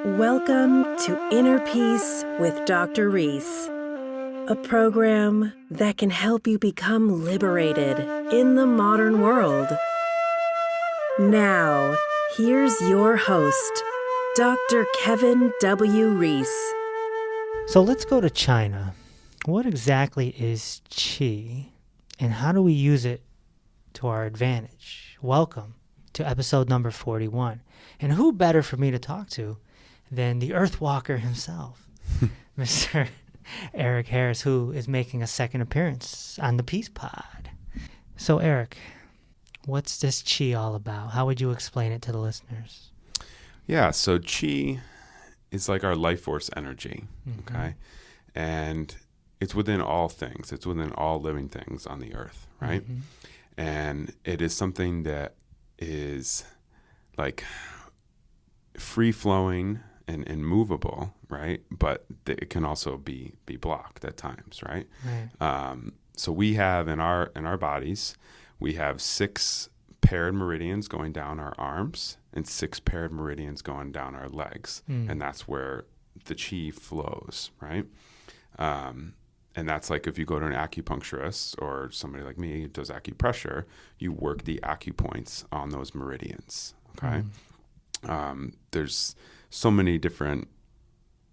Welcome to Inner Peace with Dr. Reese, a program that can help you become liberated in the modern world. Now, here's your host, Dr. Kevin W. Reese. So let's go to China. What exactly is Qi, and how do we use it to our advantage? Welcome to episode number 41. And who better for me to talk to than the Earthwalker himself, Mr. Erik Harris, who is making a second appearance on the Peace Pod. So Erik, what's this Qi all about? How would you explain it to the listeners? Yeah, so Qi is like our life force energy, okay? And it's within all things. It's within all living things on the earth, right? And it is something that is like free-flowing and movable, right? But it can also be blocked at times, right? So we have in our bodies, we have 6 paired meridians going down our arms and 6 paired meridians going down our legs. And that's where the Qi flows, right? And that's like if you go to an acupuncturist or somebody like me who does acupressure, you work the acupoints on those meridians, okay? There's so many different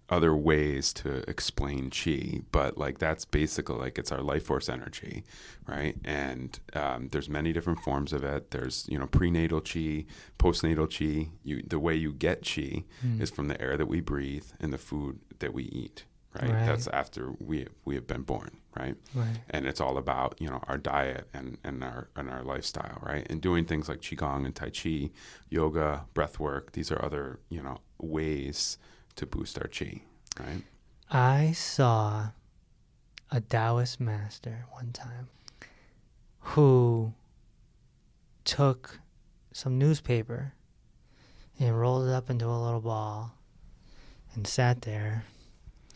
other ways to explain Qi, but like that's basically like it's our life force energy, right? And there's many different forms of it. There's, prenatal Qi, postnatal Qi. The way you get Qi is from the air that we breathe and the food that we eat, right? That's after we have been born, right? And it's all about, our diet and our lifestyle, right? And doing things like Qi-gong and Tai-Chi, yoga, breath work. These are other, ways to boost our Qi, right? I saw a Taoist master one time who took some newspaper and rolled it up into a little ball and sat there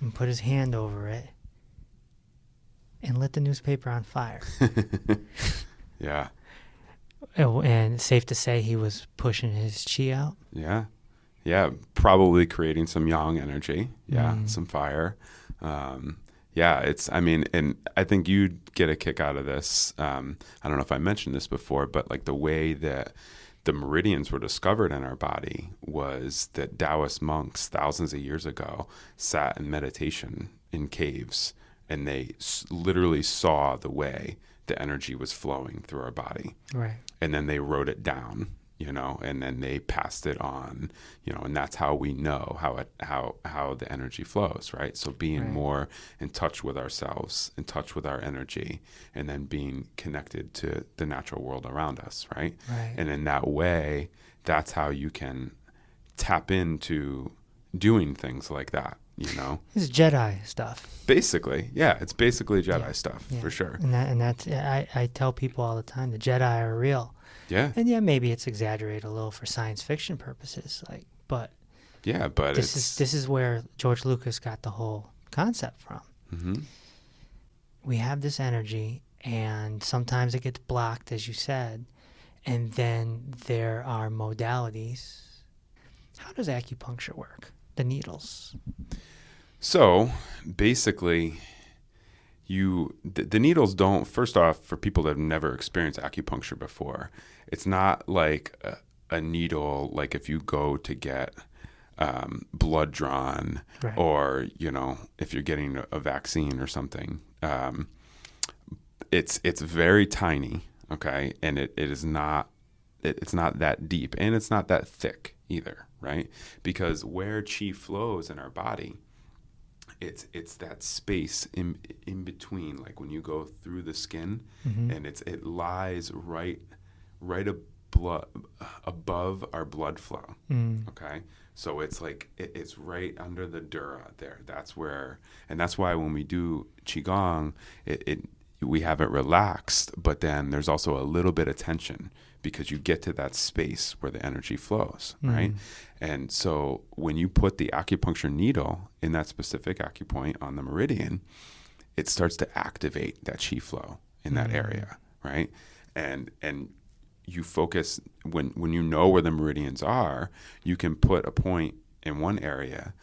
and put his hand over it and lit the newspaper on fire. Yeah. And safe to say he was pushing his Qi out. Yeah, probably creating some yang energy. Some fire. And I think you'd get a kick out of this. I don't know if I mentioned this before, but like the way that the meridians were discovered in our body was that Taoist monks thousands of years ago sat in meditation in caves and they literally saw the way the energy was flowing through our body. Right. And then they wrote it down, and then they passed it on, and that's how we know how the energy flows, right? So being more in touch with ourselves, in touch with our energy, and then being connected to the natural world around us, right? And in that way, that's how you can tap into doing things like that, It's Jedi stuff. Basically, yeah, it's basically Jedi stuff for sure. And that's I tell people all the time the Jedi are real. Yeah. And maybe it's exaggerated a little for science fiction purposes, but this is where George Lucas got the whole concept from. We have this energy, and sometimes it gets blocked, as you said, and then there are modalities. How does acupuncture work? The needles. So basically, the needles don't, first off, for people that have never experienced acupuncture before, it's not like a needle, like if you go to get blood drawn or, if you're getting a vaccine or something. It's very tiny, okay? And it's not that deep and it's not that thick either, right? Because where Qi flows in our body, it's that space in between, like when you go through the skin, and it lies right above our blood flow. Okay, so it's like it's right under the dura there. That's where, and that's why when we do qigong, we have it relaxed, but then there's also a little bit of tension because you get to that space where the energy flows, right? And so when you put the acupuncture needle in that specific acupoint on the meridian, it starts to activate that qi flow in that area, right? And you focus, when you know where the meridians are, you can put a point in one area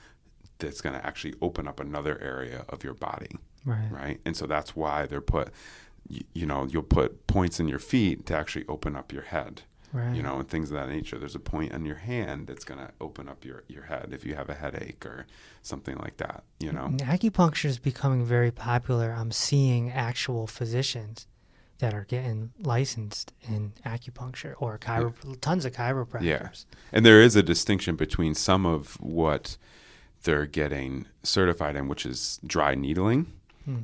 that's going to actually open up another area of your body. Right. And so that's why they're put, you'll put points in your feet to actually open up your head. Right. And things of that nature. There's a point on your hand that's going to open up your head if you have a headache or something like that, Acupuncture is becoming very popular. I'm seeing actual physicians that are getting licensed in acupuncture or tons of chiropractors. Yeah. And there is a distinction between some of what they're getting certified in, which is dry needling.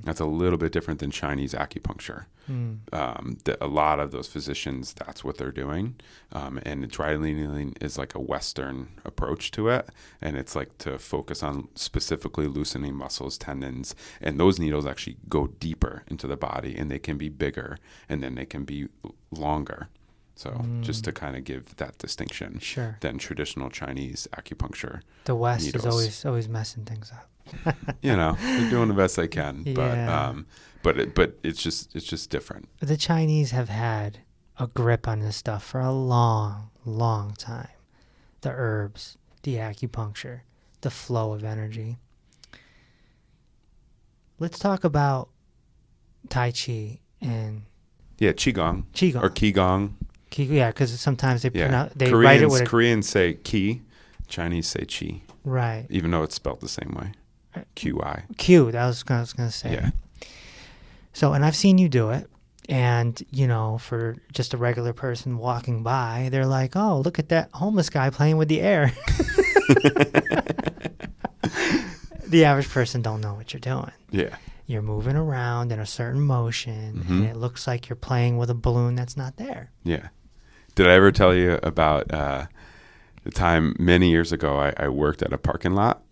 That's a little bit different than Chinese acupuncture. A lot of those physicians, that's what they're doing. And dry needling is like a Western approach to it. And it's like to focus on specifically loosening muscles, tendons. And those needles actually go deeper into the body, and they can be bigger, and then they can be longer. So just to kind of give that distinction than traditional Chinese acupuncture. The West needles. is always messing things up. They're doing the best they can, but it's just different. The Chinese have had a grip on this stuff for a long, long time. The herbs, the acupuncture, the flow of energy. Let's talk about Tai Chi and Qi-gong. Qi-gong. Or Qi-gong. Because sometimes they write it with Koreans say Qi, Chinese say Qi. Right. Even though it's spelled the same way. Q-I. Q, that was what I was going to say. Yeah. So, and I've seen you do it. And, for just a regular person walking by, they're like, oh, look at that homeless guy playing with the air. The average person don't know what you're doing. Yeah. You're moving around in a certain motion, and it looks like you're playing with a balloon that's not there. Yeah. Did I ever tell you about the time many years ago I worked at a parking lot,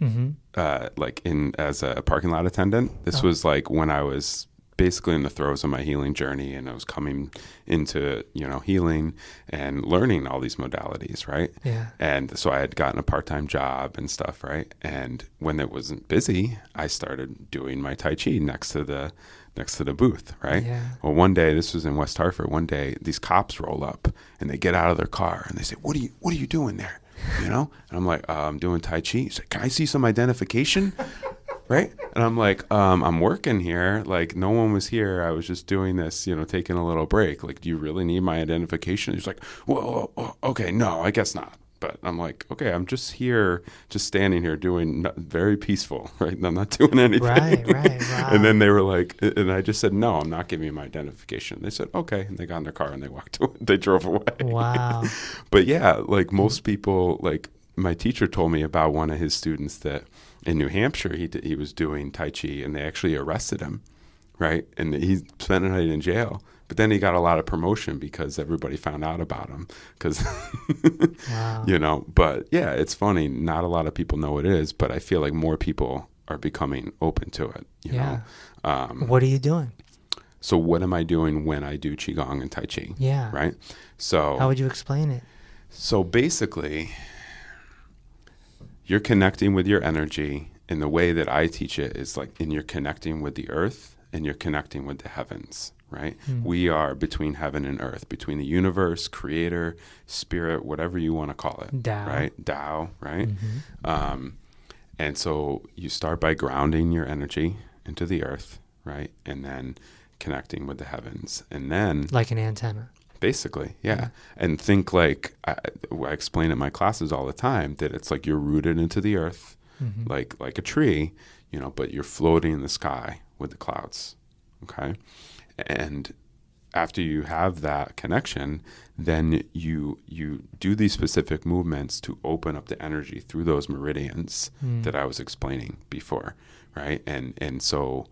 as a parking lot attendant? This was like when I was basically in the throes of my healing journey, and I was coming into, healing and learning all these modalities, right? Yeah. And so I had gotten a part-time job and stuff, right? And when it wasn't busy, I started doing my Tai Chi next to the booth, right? Yeah. Well, one day, this was in West Hartford, one day these cops roll up and they get out of their car and they say, what are you doing there? And I'm like, I'm doing Tai Chi. He's like, can I see some identification? Right? And I'm like, I'm working here. Like, no one was here. I was just doing this, taking a little break. Like, do you really need my identification? He's like, whoa, okay, no, I guess not. But I'm like, okay, I'm just here, just standing here doing very peaceful, right? I'm not doing anything. Right. Wow. And then they were like, and I just said, no, I'm not giving you my identification. They said, okay. And they got in their car and they walked away. They drove away. Wow. But yeah, like most people, like my teacher told me about one of his students that in New Hampshire, he was doing Tai Chi and they actually arrested him, right? And he spent a night in jail. But then he got a lot of promotion because everybody found out about him. Because, wow. But yeah, it's funny. Not a lot of people know what it is, but I feel like more people are becoming open to it. You know? What are you doing? So what am I doing when I do Qigong and Tai Chi? Yeah. Right? So how would you explain it? So basically, you're connecting with your energy. And the way that I teach it is like you're connecting with the earth and you're connecting with the heavens. Right? We are between heaven and earth, between the universe, creator, spirit, whatever you want to call it. Tao. Right? Tao, right? And so you start by grounding your energy into the earth, right? And then connecting with the heavens. And then... like an antenna. Basically, yeah. And think like, I explain in my classes all the time, that it's like you're rooted into the earth, like a tree, but you're floating in the sky with the clouds, okay? And after you have that connection, then you do these specific movements to open up the energy through those meridians that I was explaining before, right? And so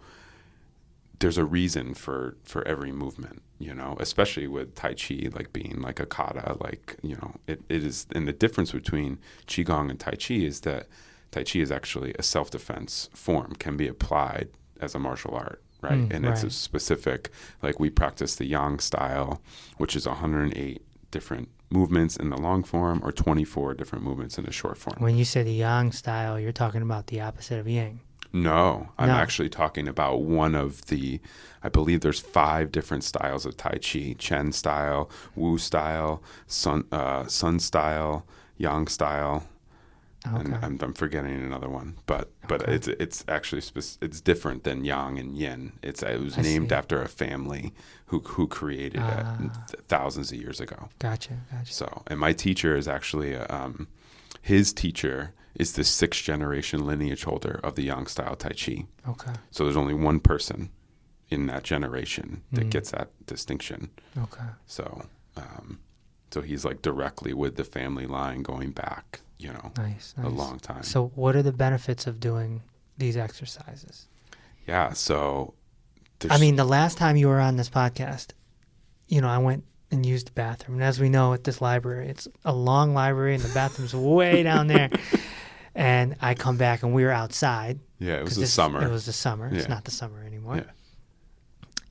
there's a reason for every movement, especially with Tai Chi, like being like a kata, like, it is. And the difference between Qigong and Tai Chi is that Tai Chi is actually a self-defense form, can be applied as a martial art. Right. And it's a specific, like we practice the Yang style, which is 108 different movements in the long form or 24 different movements in the short form. When you say the Yang style, you're talking about the opposite of Yin. No, I'm actually talking about one of the, I believe there's 5 different styles of Tai Chi: Chen style, Wu style, Sun style, Yang style. and Okay. I'm forgetting another one, but Okay. it's actually it's different than yang and yin. It was I named see. after a family who created it thousands of years ago. Gotcha. So, and my teacher is actually his teacher is the 6th generation lineage holder of the Yang style Tai Chi. Okay. So there's only one person in that generation that gets that distinction. Okay. So, so he's like directly with the family line going back, Nice. a long time. So what are the benefits of doing these exercises? Yeah. So, I mean, the last time you were on this podcast, I went and used the bathroom. And as we know at this library, it's a long library and the bathroom's way down there. And I come back and we were outside. Yeah, it was the summer. It was the summer. Yeah. It's not the summer anymore. Yeah.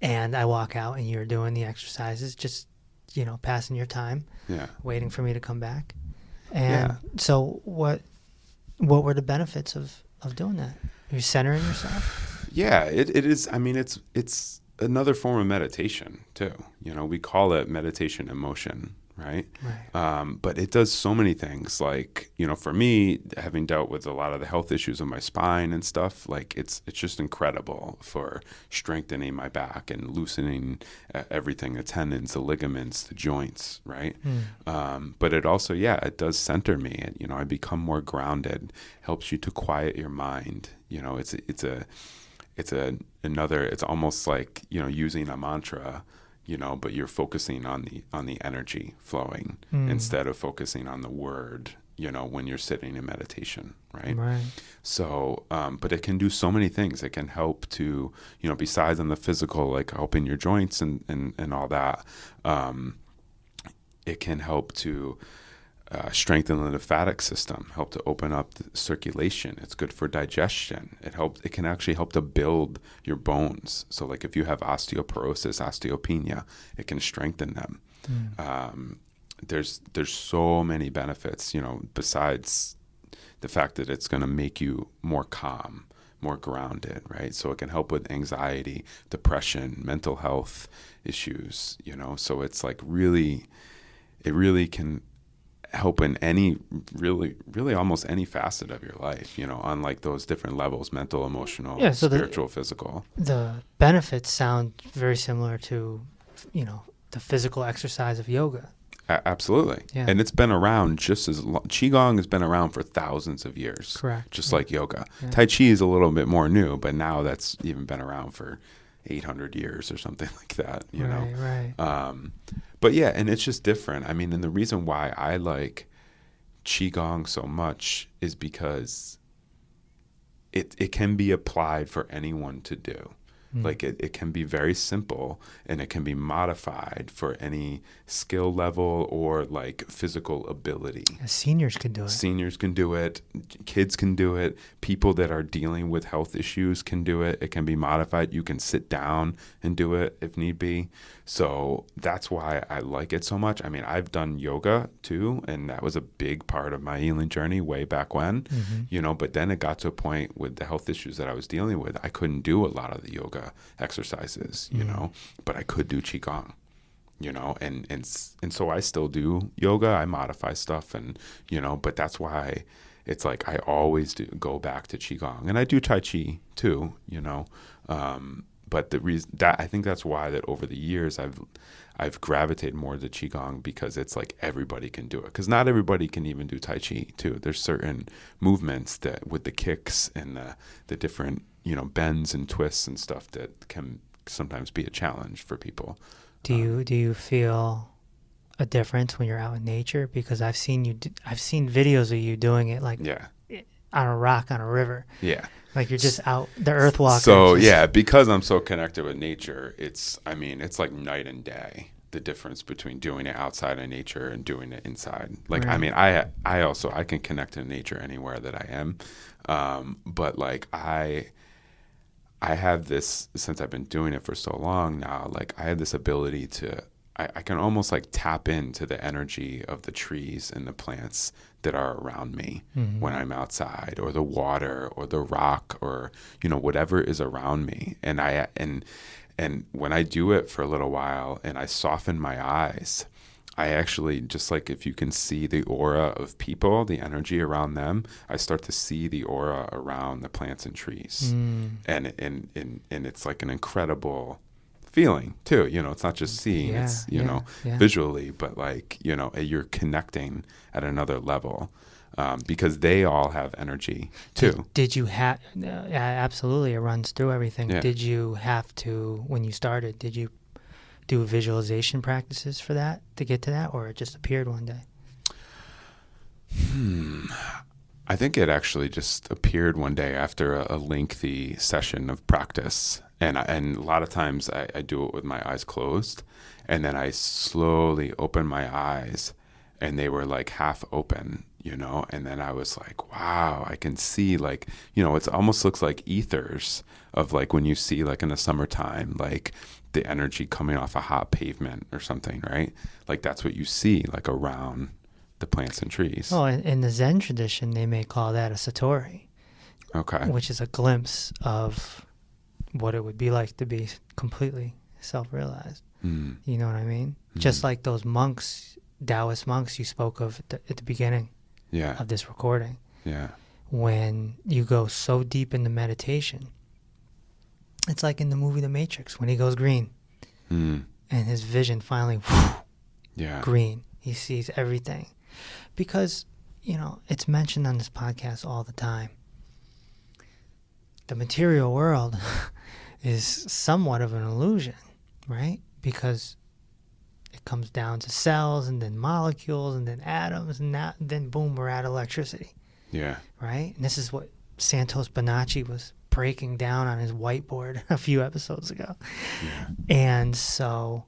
And I walk out and you're doing the exercises, just, passing your time, waiting for me to come back. And so what were the benefits of doing that? You're centering yourself? Yeah, it is. I mean, it's another form of meditation too. We call it meditation in motion, right? Right. But it does so many things. Like, for me, having dealt with a lot of the health issues of my spine and stuff, like it's just incredible for strengthening my back and loosening everything, the tendons, the ligaments, the joints, right? But it also, it does center me. I become more grounded, helps you to quiet your mind. It's almost like, using a mantra, but you're focusing on the energy flowing instead of focusing on the word, when you're sitting in meditation. Right. Right. So, but it can do so many things. It can help to, besides on the physical, like helping your joints and all that, it can help to strengthen the lymphatic system, help to open up the circulation. It's good for digestion. It can actually help to build your bones. So like if you have osteoporosis, osteopenia, it can strengthen them. There's so many benefits, besides the fact that it's going to make you more calm, more grounded, right? So it can help with anxiety, depression, mental health issues, so it's like it really can help in any really almost any facet of your life, on like those different levels, mental, emotional, so spiritual, physical. The benefits sound very similar to, the physical exercise of yoga. Absolutely. Yeah. And it's been around just as long. Qigong has been around for thousands of years. Correct. Just like yoga. Yeah. Tai Chi is a little bit more new, but now that's even been around for 800 years or something like that, Right. But yeah, and it's just different. I mean, and the reason why I like Qigong so much is because it can be applied for anyone to do. Like it can be very simple and it can be modified for any skill level or like physical ability. Seniors can do it. Seniors can do it. Kids can do it. People that are dealing with health issues can do it. It can be modified. You can sit down and do it if need be. So that's why I like it so much. I mean, I've done yoga too, and that was a big part of my healing journey way back when, but then it got to a point with the health issues that I was dealing with. I couldn't do a lot of the yoga exercises, but I could do Qigong, and so I still do yoga. I modify stuff and, but that's why it's like I always go back to Qigong, and I do Tai Chi too, but the reason that I think that's why that over the years I've gravitated more to Qigong, because it's like everybody can do it, because not everybody can even do Tai Chi too. There's certain movements that with the kicks and the different, bends and twists and stuff that can sometimes be a challenge for people. Do you feel a difference when you're out in nature? Because I've seen videos of you doing it like on a rock on a river. Yeah. Like you're just out, the earth walker. So because I'm so connected with nature, it's like night and day, the difference between doing it outside in nature and doing it inside. Like, right. I mean, I can connect to nature anywhere that I am. But like I have this, since I've been doing it for so long now, like I have this ability to, I can almost like tap into the energy of the trees and the plants that are around me when I'm outside, or the water or the rock or, whatever is around me. And when I do it for a little while and I soften my eyes, I actually, just like if you can see the aura of people, the energy around them, I start to see the aura around the plants and trees. And it's like an incredible feeling too. You know, it's not just seeing, it's, you know, visually, but like, you know, you're connecting at another level. Because they all have energy too. Did you have, absolutely, it runs through everything. Yeah. Did you have to, when you started, did you do visualization practices for that to get to that, or it just appeared one day? I think it actually just appeared one day after a lengthy session of practice. And a lot of times I do it with my eyes closed, and then I slowly open my eyes, and they were like half open, you know, and then I was like, wow, I can see, like, you know, it almost looks like ethers of like when you see like in the summertime, like the energy coming off a hot pavement or something, right? Like that's what you see like around the plants and trees. Oh, in the Zen tradition, they may call that a satori. Okay. Which is a glimpse of what it would be like to be completely self-realized. You know what I mean? Just like those monks, Taoist monks you spoke of at the beginning of this recording. Yeah. When you go so deep into meditation, it's like in the movie The Matrix when he goes green and his vision finally green. He sees everything. Because, you know, it's mentioned on this podcast all the time. The material world is somewhat of an illusion, right? Because it comes down to cells and then molecules and then atoms and then boom, we're at electricity. Yeah. Right? And this is what Santos Bonacci was breaking down on his whiteboard a few episodes ago. Yeah. And so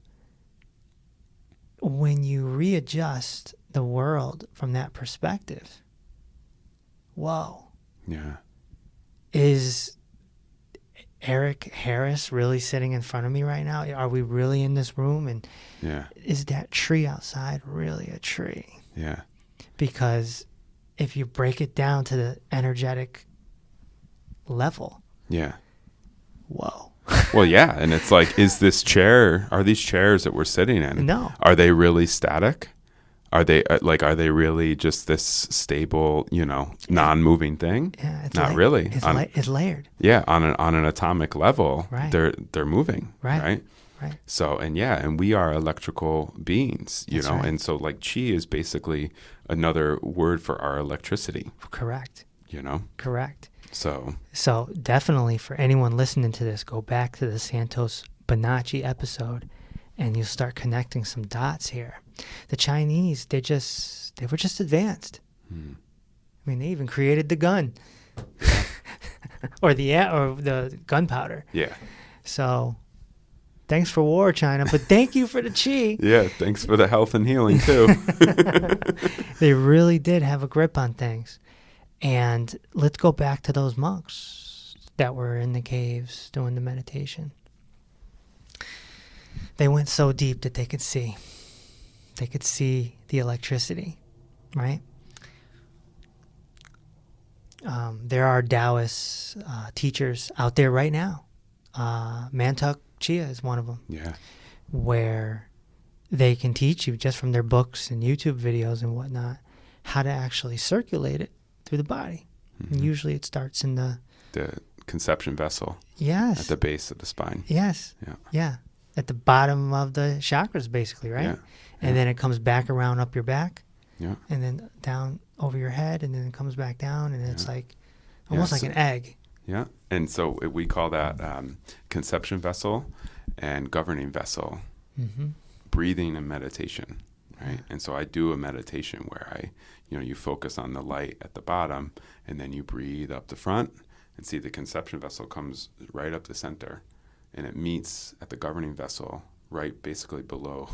when you readjust the world from that perspective, whoa. Yeah. Is Erik Harris really sitting in front of me right now? Are we really in this room? And is that tree outside really a tree? Yeah. Because if you break it down to the energetic level, whoa. Well, yeah, and it's like, are these chairs that we're sitting in? No. Are they really static? Are they are they really just this stable, you know, non-moving thing? Yeah, it's not really. It's layered. Yeah, on an atomic level, right. they're moving, right? Right. So, and we are electrical beings, you That's know, right. and so like chi is basically another word for our electricity. Correct. You know? Correct. So definitely for anyone listening to this, go back to the Santos Bonacci episode and you'll start connecting some dots here. The Chinese, they were just advanced. I mean, they even created the gun or the gunpowder. Yeah. So thanks for war, China, but thank you for the chi. Yeah, thanks for the health and healing too. They really did have a grip on things. And let's go back to those monks that were in the caves doing the meditation. They went so deep that they could see. They could see the electricity, right? There are Taoist teachers out there right now. Mantak Chia is one of them. Yeah. Where they can teach you just from their books and YouTube videos and whatnot how to actually circulate it through the body. And usually it starts in the conception vessel. Yes. At the base of the spine. Yes. Yeah. Yeah. At the bottom of the chakras, basically, right? Yeah. And then it comes back around up your back. Yeah. And then down over your head, and then it comes back down, and it's like almost like an egg. Yeah. And so we call that conception vessel and governing vessel, breathing and meditation, right? And so I do a meditation where you focus on the light at the bottom, and then you breathe up the front and see the conception vessel comes right up the center, and it meets at the governing vessel right basically below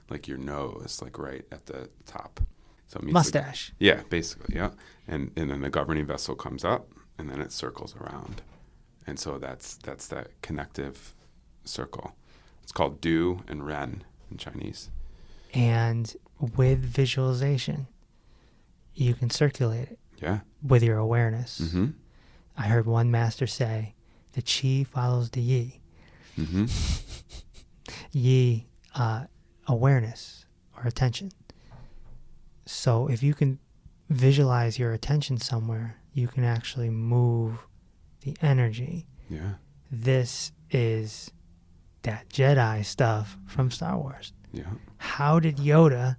like your nose, like right at the top. So it meets mustache. Basically, yeah. And then the governing vessel comes up, and then it circles around. And so that's that connective circle. It's called Du and Ren in Chinese. And with visualization, you can circulate it. Yeah. With your awareness. Mm-hmm. I heard one master say, the Qi follows the Yi. Mm-hmm. Yi, awareness, our attention. So if you can visualize your attention somewhere, you can actually move the energy. Yeah. This is that Jedi stuff from Star Wars. Yeah. How did Yoda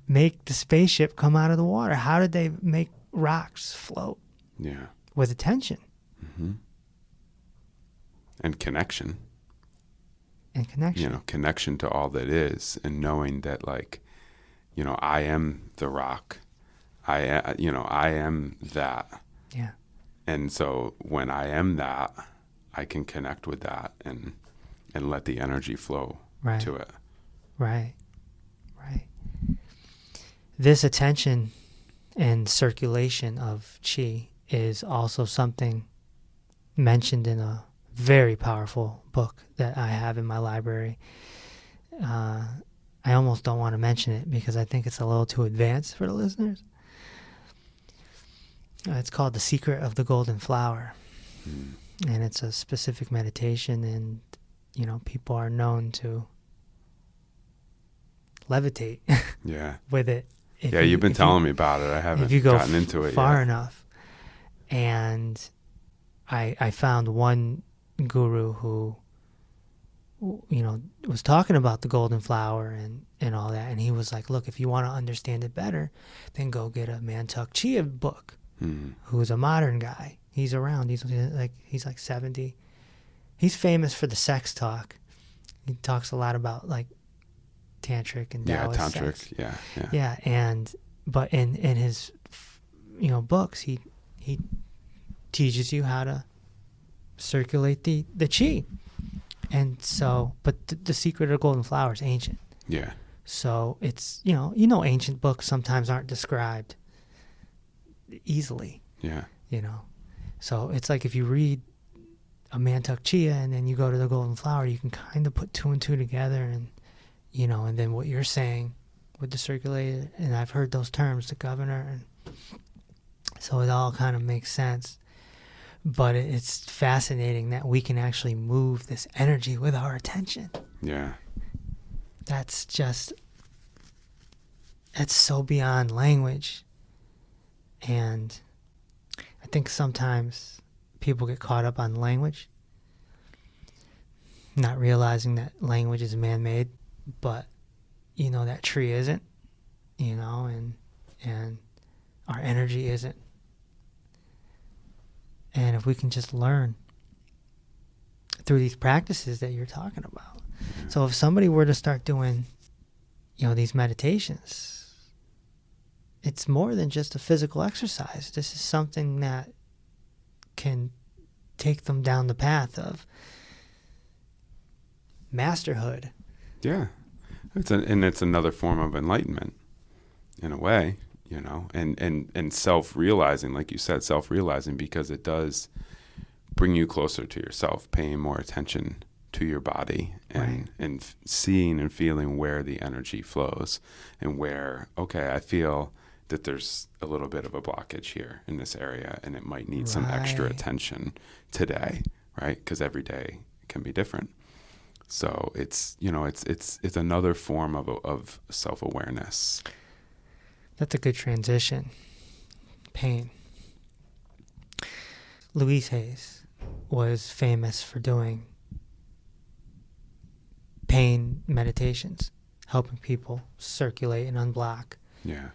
make the spaceship come out of the water? How did they make rocks float? Yeah. With attention. Mm-hmm. And connection. And connection. You know, connection to all that is, and knowing that, like, you know, I am the rock. I am that. Yeah. And so when I am that, I can connect with that and let the energy flow to it. Right. Right. This attention and circulation of qi is also something mentioned in a very powerful book that I have in my library. I almost don't want to mention it because I think it's a little too advanced for the listeners. It's called The Secret of the Golden Flower. And it's a specific meditation, and, you know, people are known to levitate with it. You've been telling me about it. I haven't gotten into it far yet. enough. And I found one guru who, you know, was talking about the golden flower and all that. And he was like, look, if you want to understand it better, then go get a Mantak Chia book, who's a modern guy. He's around. He's like 70. He's famous for the sex talk. He talks a lot about, like, tantric and Taoist tantric. sex. Yeah. But in his, you know, books, he teaches you how to circulate the qi. And so, but the secret of the golden flower is ancient. Yeah. So it's, you know, ancient books sometimes aren't described easily. Yeah. You know, so it's like if you read a Mantak Chia and then you go to the golden flower, you can kind of put two and two together, and, you know, and then what you're saying with the circulated, and I've heard those terms, the governor, and so it all kind of makes sense. But it's fascinating that we can actually move this energy with our attention. Yeah. That's so beyond language. And I think sometimes people get caught up on language, not realizing that language is man-made, but, you know, that tree isn't, you know, and our energy isn't. And if we can just learn through these practices that you're talking about. So if somebody were to start doing, you know, these meditations, it's more than just a physical exercise. This is something that can take them down the path of masterhood. Yeah. It's another form of enlightenment in a way, you know, and self-realizing, like you said, self-realizing, because it does bring you closer to yourself, paying more attention to your body and seeing and feeling where the energy flows and where, okay, I feel that there's a little bit of a blockage here in this area and it might need some extra attention today, right? Because every day can be different. So it's, you know, it's another form of self-awareness. That's a good transition. Pain. Louise Hayes was famous for doing pain meditations, helping people circulate and unblock. Yeah.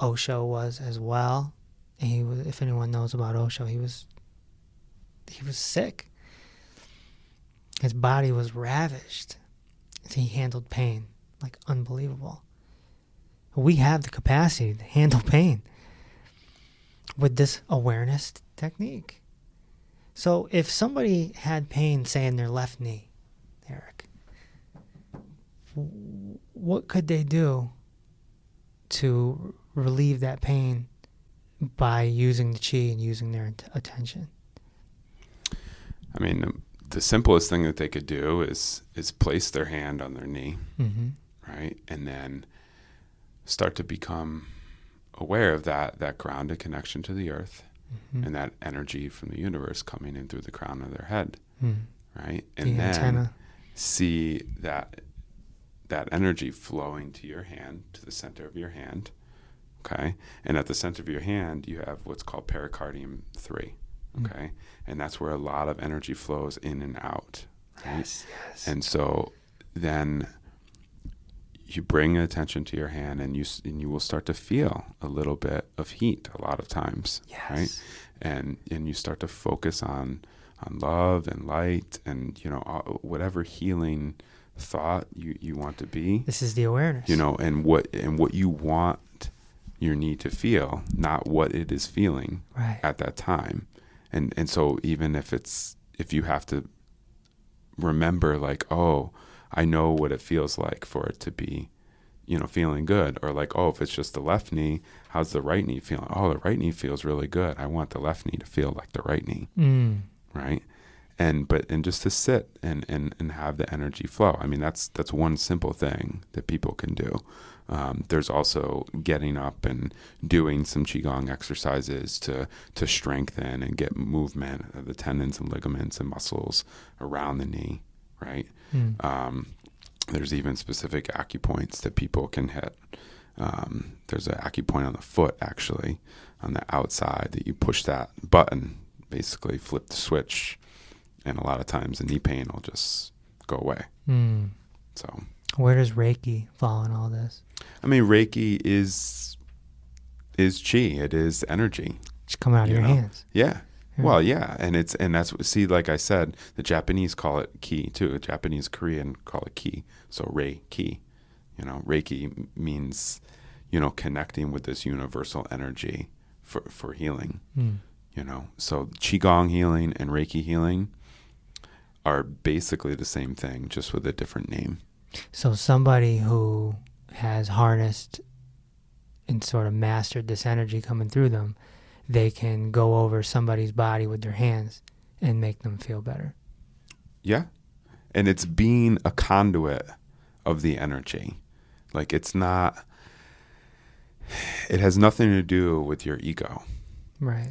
Osho was as well. And he was, if anyone knows about Osho, he was sick. His body was ravished. He handled pain like unbelievable. We have the capacity to handle pain with this awareness technique. So if somebody had pain, say, in their left knee, Eric, what could they do to relieve that pain by using the qi and using their attention? I mean, the simplest thing that they could do is place their hand on their knee, right? And then start to become aware of that grounded connection to the earth and that energy from the universe coming in through the crown of their head, right? And then see that that energy flowing to your hand, to the center of your hand. Okay. And at the center of your hand, you have what's called pericardium 3. Okay. And that's where a lot of energy flows in and out. Right? Yes. And so then you bring attention to your hand, and you will start to feel a little bit of heat a lot of times. Yes. Right. And you start to focus on love and light and, whatever healing thought you want to be. This is the awareness. And what you want your knee to feel, not what it is feeling at that time. And so even if you have to remember, like, oh, I know what it feels like for it to be, feeling good, or like, oh, if it's just the left knee, how's the right knee feeling? Oh, the right knee feels really good. I want the left knee to feel like the right knee. Right. And just to sit and have the energy flow. I mean, that's one simple thing that people can do. There's also getting up and doing some qigong exercises to strengthen and get movement of the tendons and ligaments and muscles around the knee, right? There's even specific acupoints that people can hit. There's an acupoint on the foot, actually, on the outside, that you push that button, basically flip the switch, and a lot of times the knee pain will just go away. So where does Reiki fall in all this? I mean, Reiki is chi. It is energy. It's coming out of your hands. Yeah. Well, yeah. And that's what, see, like I said, the Japanese call it ki too. The Japanese, Korean call it ki. So Reiki, Reiki means, connecting with this universal energy for healing, So Qigong healing and Reiki healing are basically the same thing, just with a different name. So somebody who has harnessed and sort of mastered this energy coming through them, they can go over somebody's body with their hands and make them feel better. Yeah. And it's being a conduit of the energy. Like, it has nothing to do with your ego. Right.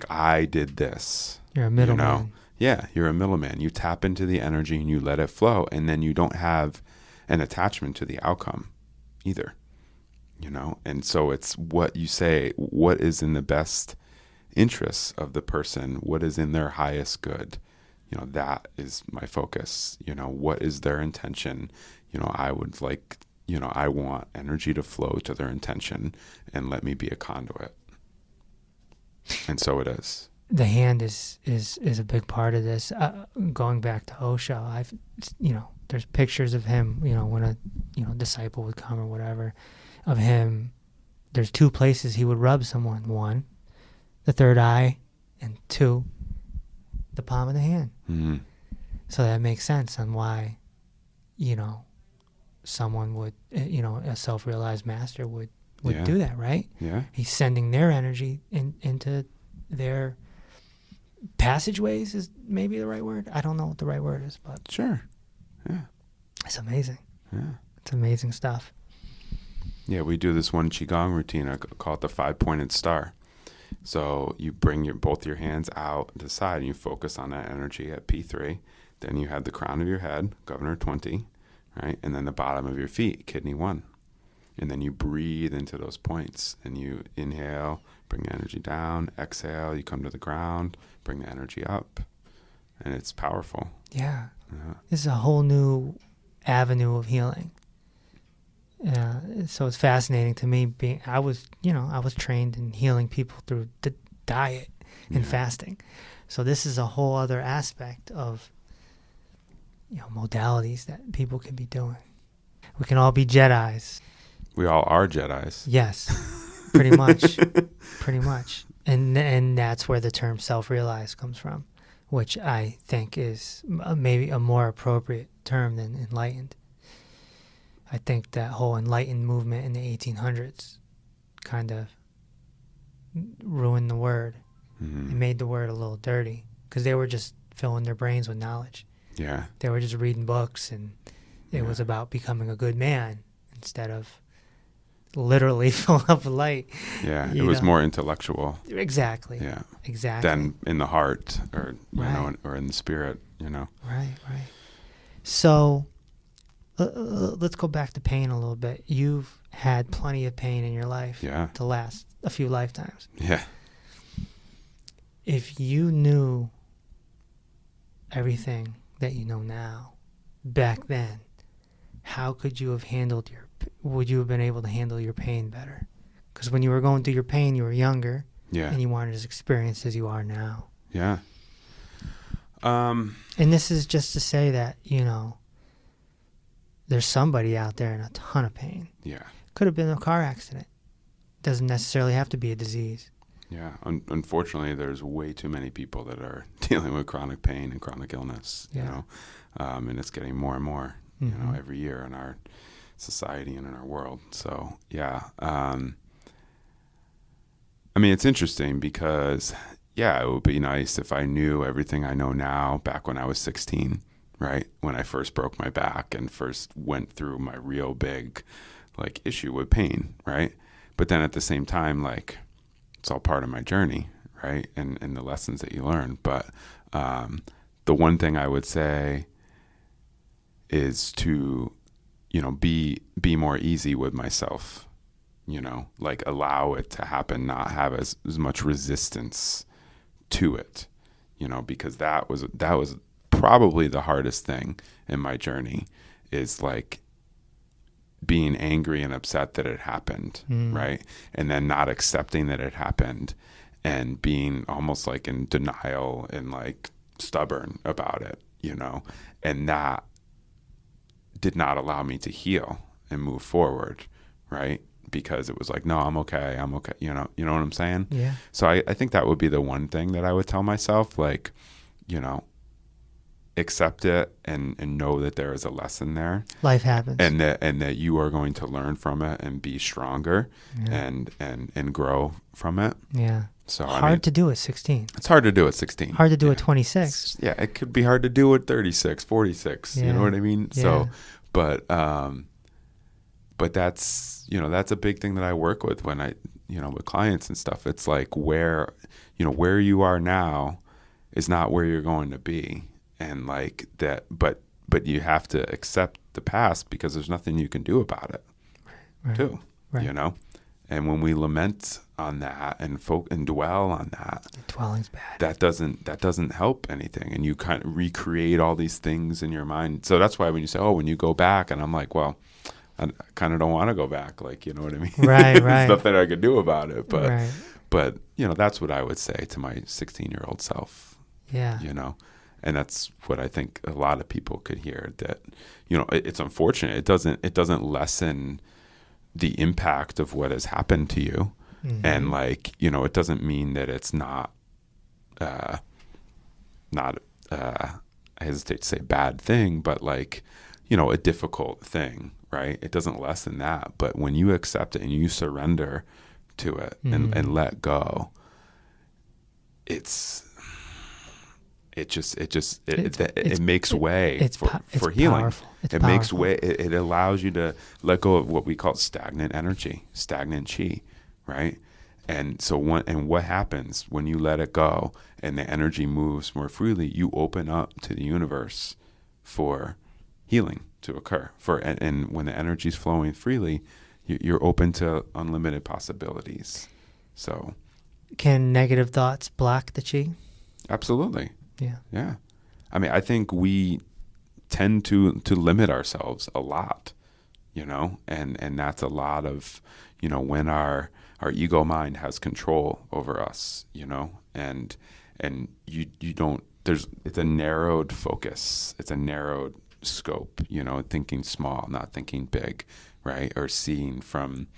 I did this. You're a middleman. Yeah, you're a middleman. You tap into the energy and you let it flow, and then you don't have an attachment to the outcome either. And so it's what you say, what is in the best interests of the person, what is in their highest good. That is my focus. What is their intention? I would like, I want energy to flow to their intention, and let me be a conduit. And so it is. The hand is a big part of this. Going back to Osho, there's pictures of him, when a disciple would come or whatever, of him. There's 2 places he would rub someone. 1, the third eye, and 2, the palm of the hand. Mm-hmm. So that makes sense on why, someone would, a self-realized master would do that, right? Yeah. He's sending their energy into their passageways, is maybe the right word. I don't know what the right word is, but sure. Yeah. It's amazing. Yeah. It's amazing stuff. Yeah, we do this one qigong routine. I call it the 5-pointed star. So you bring both your hands out to the side and you focus on that energy at P3. Then you have the crown of your head, governor 20, right? And then the bottom of your feet, kidney 1. And then you breathe into those points, and you inhale, bring the energy down, exhale, you come to the ground, bring the energy up, and it's powerful. Yeah. This is a whole new avenue of healing. So it's fascinating to me. I was trained in healing people through the diet and fasting. So this is a whole other aspect of modalities that people can be doing. We can all be Jedis. We all are Jedis. Yes, pretty much. Pretty much. And that's where the term self-realized comes from, which I think is maybe a more appropriate term than enlightened. I think that whole enlightened movement in the 1800s kind of ruined the word. Mm-hmm. It made the word a little dirty because they were just filling their brains with knowledge. Yeah. They were just reading books, and it was about becoming a good man instead of literally filling up with light. Yeah, it was more intellectual. Exactly. Yeah. Exactly. Than in the heart or right. or in the spirit, Right, right. So let's go back to pain a little bit. You've had plenty of pain in your life to last a few lifetimes. Yeah. If you knew everything that you know now back then, how could you have would you have been able to handle your pain better? Because when you were going through your pain, you were younger. Yeah. And you weren't as experienced as you are now. Yeah. And this is just to say that, there's somebody out there in a ton of pain. Yeah. Could have been a car accident. Doesn't necessarily have to be a disease. Yeah. Unfortunately, there's way too many people that are dealing with chronic pain and chronic illness, and it's getting more and more, every year in our society and in our world. So, yeah. It's interesting because, it would be nice if I knew everything I know now back when I was 16, right? When I first broke my back and first went through my real big, issue with pain, right? But then at the same time, it's all part of my journey, right? And the lessons that you learn. But the one thing I would say is to, be more easy with myself. Allow it to happen, not have as much resistance to it, because that was probably the hardest thing in my journey is being angry and upset that it happened, right? And then not accepting that it happened and being almost in denial and stubborn about it, and that did not allow me to heal and move forward, right? Because it was no, I'm okay. You know what I'm saying? Yeah. So I think that would be the one thing that I would tell myself, accept it and know that there is a lesson there. Life happens. And that you are going to learn from it and be stronger and grow from it. Yeah. So hard to do at 16. It's hard to do at 16. Hard to do at 26. It could be hard to do at 36, 46. You know what I mean? Yeah. So, but that's, that's a big thing that I work with when I, with clients and stuff. It's where you are now is not where you're going to be. And that, but you have to accept the past because there's nothing you can do about it too, and when we lament on that and dwell on that, dwelling's bad. That doesn't help anything. And you kind of recreate all these things in your mind. So that's why when you say, when you go back, and I'm well, I kind of don't want to go back. You know what I mean? Right. There's nothing I could do about it. But, but that's what I would say to my 16-year-old self. Yeah. And that's what I think a lot of people could hear, that, it's unfortunate. It doesn't lessen the impact of what has happened to you. Mm-hmm. And it doesn't mean that it's not I hesitate to say bad thing, but a difficult thing, right? It doesn't lessen that. But when you accept it and you surrender to it and let go, it makes way for healing. Powerful. It powerful. Makes way. It allows you to let go of what we call stagnant energy, stagnant chi, right? And so what happens when you let it go and the energy moves more freely? You open up to the universe for healing to occur. And when the energy is flowing freely, you're open to unlimited possibilities. So, can negative thoughts block the chi? Absolutely. Yeah. Yeah. I think we tend to limit ourselves a lot, and that's a lot of, when our ego mind has control over us, and you don't, it's a narrowed focus. It's a narrowed scope, thinking small, not thinking big, right? Or seeing from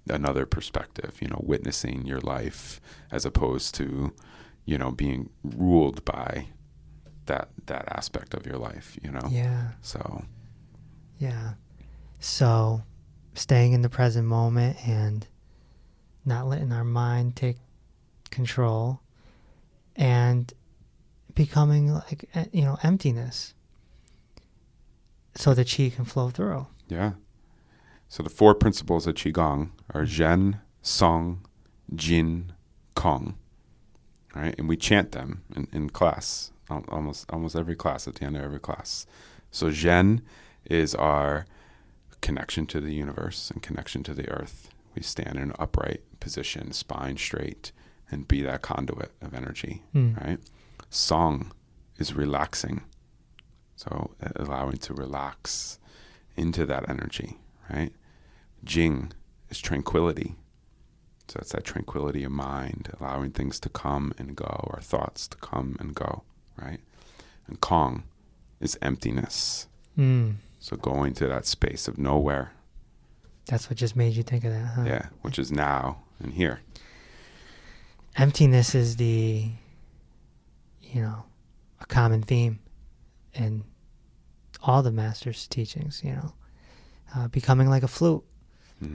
another perspective, witnessing your life as opposed to, being ruled by that aspect of your life, Yeah. So. Yeah. So staying in the present moment and not letting our mind take control and becoming emptiness so the chi can flow through. Yeah. So the 4 principles of Qi-gong are Zhen, Song, Jin, Kong. Right? And we chant them in class, almost every class, at the end of every class. So Zhen is our connection to the universe and connection to the earth. We stand in an upright position, spine straight, and be that conduit of energy, right? Song is relaxing. So allowing to relax into that energy, right? Jing is tranquility. So it's that tranquility of mind, allowing things to come and go, our thoughts to come and go, right? And Qi is emptiness. So going to that space of nowhere. That's what just made you think of that, huh? Yeah, which is now and here. Emptiness is a common theme in all the masters' teachings, becoming like a flute,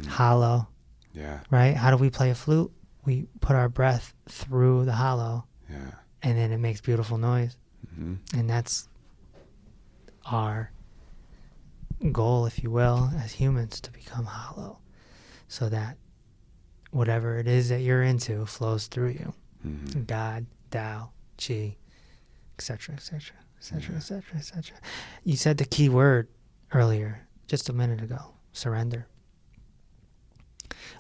hollow. Yeah. Right? How do we play a flute? We put our breath through the hollow. Yeah. And then it makes beautiful noise. And that's our goal, if you will, as humans, to become hollow, so that whatever it is that you're into flows through you. God, Tao, Qi, etc., etc., etc., etc., etc. You said the key word earlier, just a minute ago, surrender.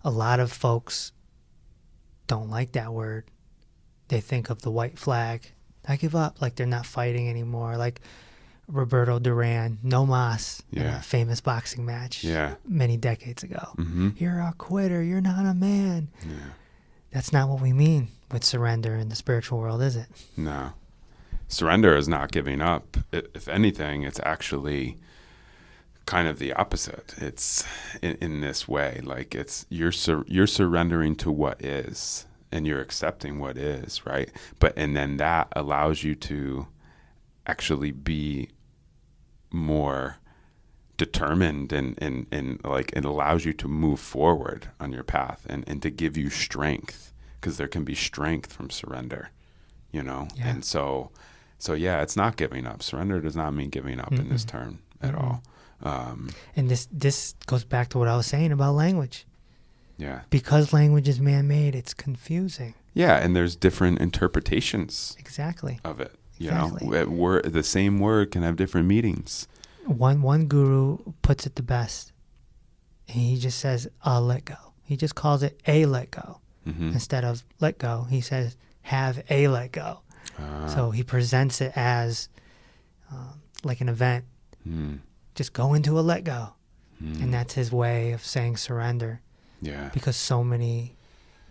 A lot of folks don't like that word. They think of the white flag. I give up, like they're not fighting anymore. Like Roberto Duran, no mas, in a famous boxing match many decades ago. You're a quitter. You're not a man. Yeah. That's not what we mean with surrender in the spiritual world, is it? No. Surrender is not giving up. If anything, it's actually kind of the opposite. It's in this way, like it's you're surrendering to what is, and you're accepting what is, right? And then that allows you to actually be more determined and like it allows you to move forward on your path and to give you strength, because there can be strength from surrender, and so it's not giving up. Surrender does not mean giving up in this term at all. And this goes back to what I was saying about language. Yeah. Because language is man-made, it's confusing. Yeah, and there's different interpretations of it. The same word can have different meanings. One guru puts it the best. And he just says, let go. He just calls it a let go. Instead of let go, he says, have a let go. So he presents it as like an event. Just go into a let go. And that's his way of saying surrender. Yeah. Because so many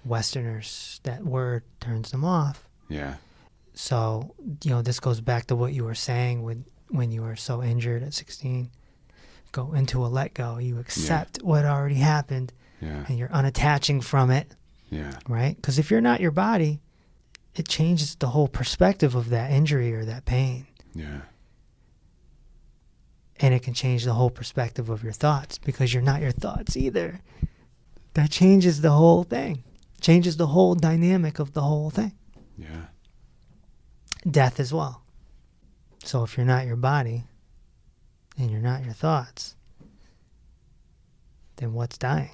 Westerners, that word turns them off. Yeah. So, this goes back to what you were saying when you were so injured at 16. Go into a let go. You accept what already happened. Yeah. And you're unattaching from it. Yeah. Right? Because if you're not your body, it changes the whole perspective of that injury or that pain. Yeah. And it can change the whole perspective of your thoughts, because you're not your thoughts either. That changes the whole thing. Changes the whole dynamic of the whole thing. Yeah. Death as well. So if you're not your body and you're not your thoughts, then what's dying?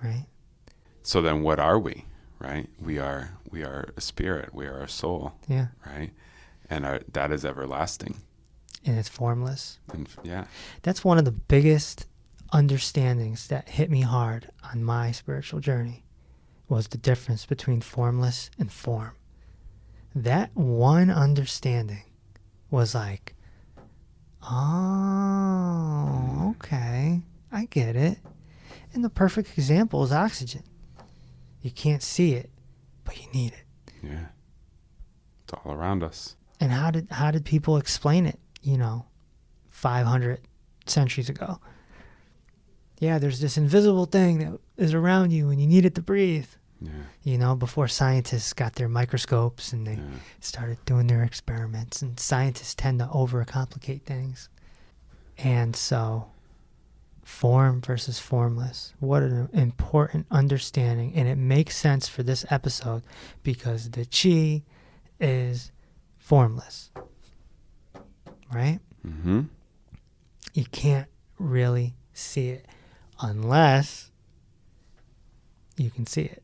Right? So then what are we? Right? We are a spirit. We are a soul. Yeah. Right? And that is everlasting. And it's formless. And that's one of the biggest understandings that hit me hard on my spiritual journey, was the difference between formless and form. That one understanding was like, oh, okay, I get it. And the perfect example is oxygen. You can't see it, but you need it. Yeah. It's all around us. And how did people explain it, 500 centuries ago? Yeah, there's this invisible thing that is around you and you need it to breathe. Yeah. Before scientists got their microscopes and they started doing their experiments, and scientists tend to overcomplicate things. And so, form versus formless. What an important understanding. And it makes sense for this episode because the Qi is formless. Right? You can't really see it unless you can see it.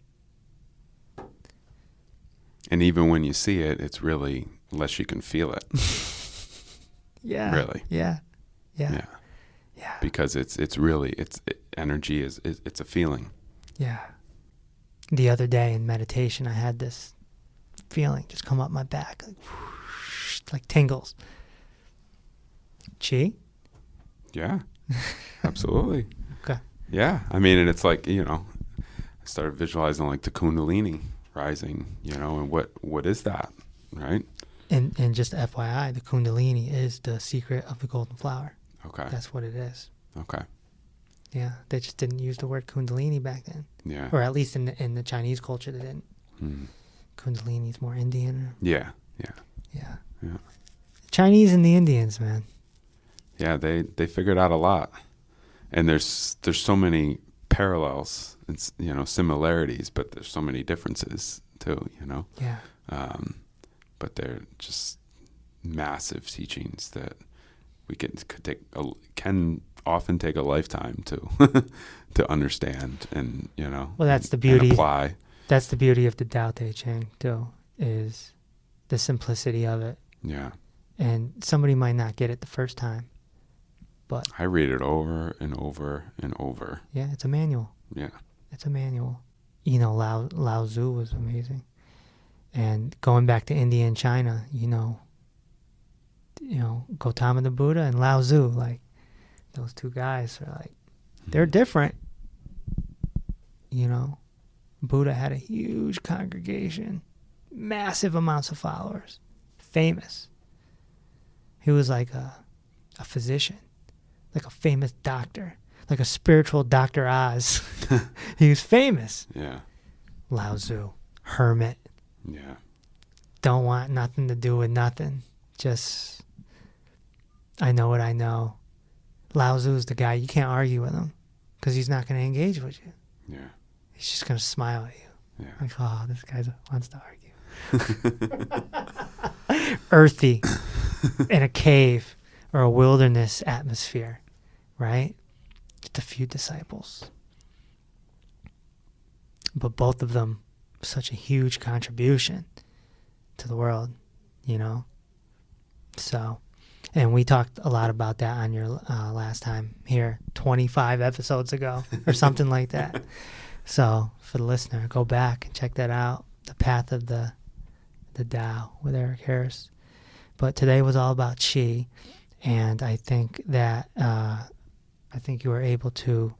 And even when you see it, it's really unless you can feel it. Yeah. Really. Yeah. Yeah. Because it's really energy is it's a feeling. Yeah. The other day in meditation, I had this feeling just come up my back, like, whoosh, like tingles. Qi? Yeah, absolutely. Okay. Yeah, I mean, and it's like, I started visualizing like the Kundalini rising, and what is that, right? And just FYI, the Kundalini is the secret of the golden flower. Okay. That's what it is. Okay. Yeah, they just didn't use the word Kundalini back then. Yeah. Or at least in the Chinese culture, they didn't. Kundalini is more Indian. Yeah. Chinese and the Indians, man. Yeah, they figured out a lot, and there's so many parallels and similarities, but there's so many differences too. Yeah. But they're just massive teachings that we can often take a lifetime to to understand and Well, that's the beauty. and apply. That's the beauty of the Tao Te Ching too, is the simplicity of it. Yeah. And somebody might not get it the first time, but I read it over and over and over. yeah, it's a manual. Yeah. It's a manual. Lao Tzu was amazing. And going back to India and China, Gautama the Buddha and Lao Tzu, like those two guys are like, they're different. Buddha had a huge congregation, massive amounts of followers, famous. He was like a physician, like a famous doctor, like a spiritual Dr. Oz. He was famous. Yeah. Lao Tzu, hermit. Yeah. Don't want nothing to do with nothing. Just, I know what I know. Lao Tzu's the guy, you can't argue with him because he's not going to engage with you. Yeah. He's just going to smile at you. Yeah. Like, oh, this guy wants to argue. Earthy, in a cave or a wilderness atmosphere, right? Just a few disciples. But both of them, such a huge contribution to the world, So, and we talked a lot about that on your last time here, 25 episodes ago or something like that. So for the listener, go back and check that out. The Path of the Tao with Erik Harris. But today was all about Qi, and I think that you were able to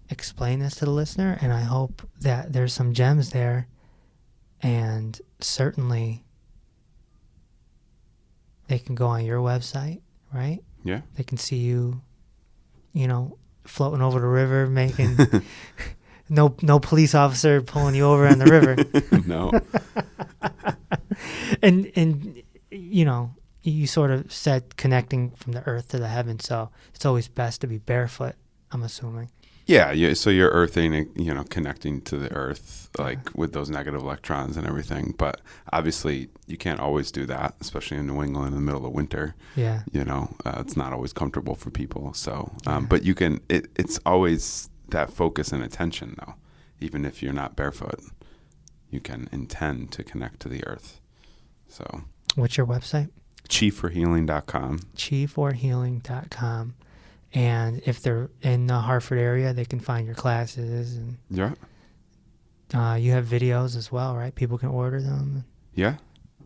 explain this to the listener, and I hope that there's some gems there, and certainly they can go on your website, right? Yeah. They can see you, floating over the river, making no police officer pulling you over on the river. No. and you sort of said connecting from the earth to the heaven, so it's always best to be barefoot, I'm assuming. Yeah. So you're earthing, connecting to the earth, like with those negative electrons and everything. But obviously, you can't always do that, especially in New England in the middle of winter. Yeah. It's not always comfortable for people. So, but you can. It's always that focus and attention, though. Even if you're not barefoot, you can intend to connect to the earth. So. What's your website? Qi4healing.com. Qi4healing.com. And if they're in the Hartford area, they can find your classes. And yeah. You have videos as well, right? People can order them. Yeah.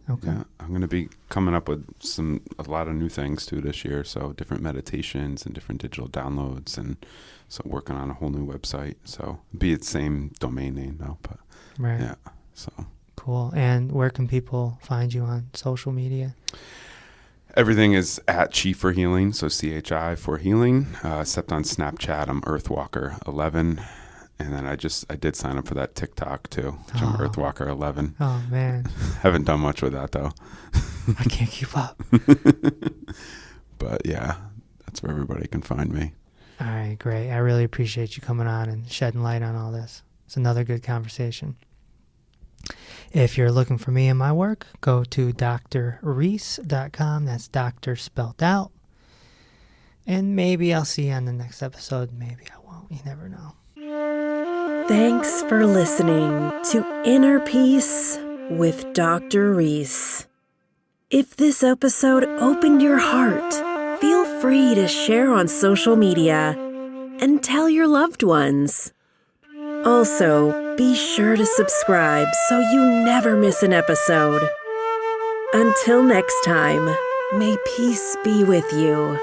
Okay. Yeah. I'm going to be coming up with a lot of new things too this year. So different meditations and different digital downloads, and so working on a whole new website. So be the same domain name though, but right. Yeah. So cool. And where can people find you on social media? Everything is at Qi4Healing, so CHI for healing. Except on Snapchat, I'm Earthwalker11, and then I did sign up for that TikTok too, which I'm Earthwalker11. Oh man, haven't done much with that though. I can't keep up. But yeah, that's where everybody can find me. All right, great. I really appreciate you coming on and shedding light on all this. It's another good conversation. If you're looking for me and my work, go to drreese.com. That's doctor spelled out. And maybe I'll see you on the next episode. Maybe I won't. You never know. Thanks for listening to Inner Peace with Dr. Reese. If this episode opened your heart, feel free to share on social media and tell your loved ones. Also, be sure to subscribe so you never miss an episode. Until next time, may peace be with you.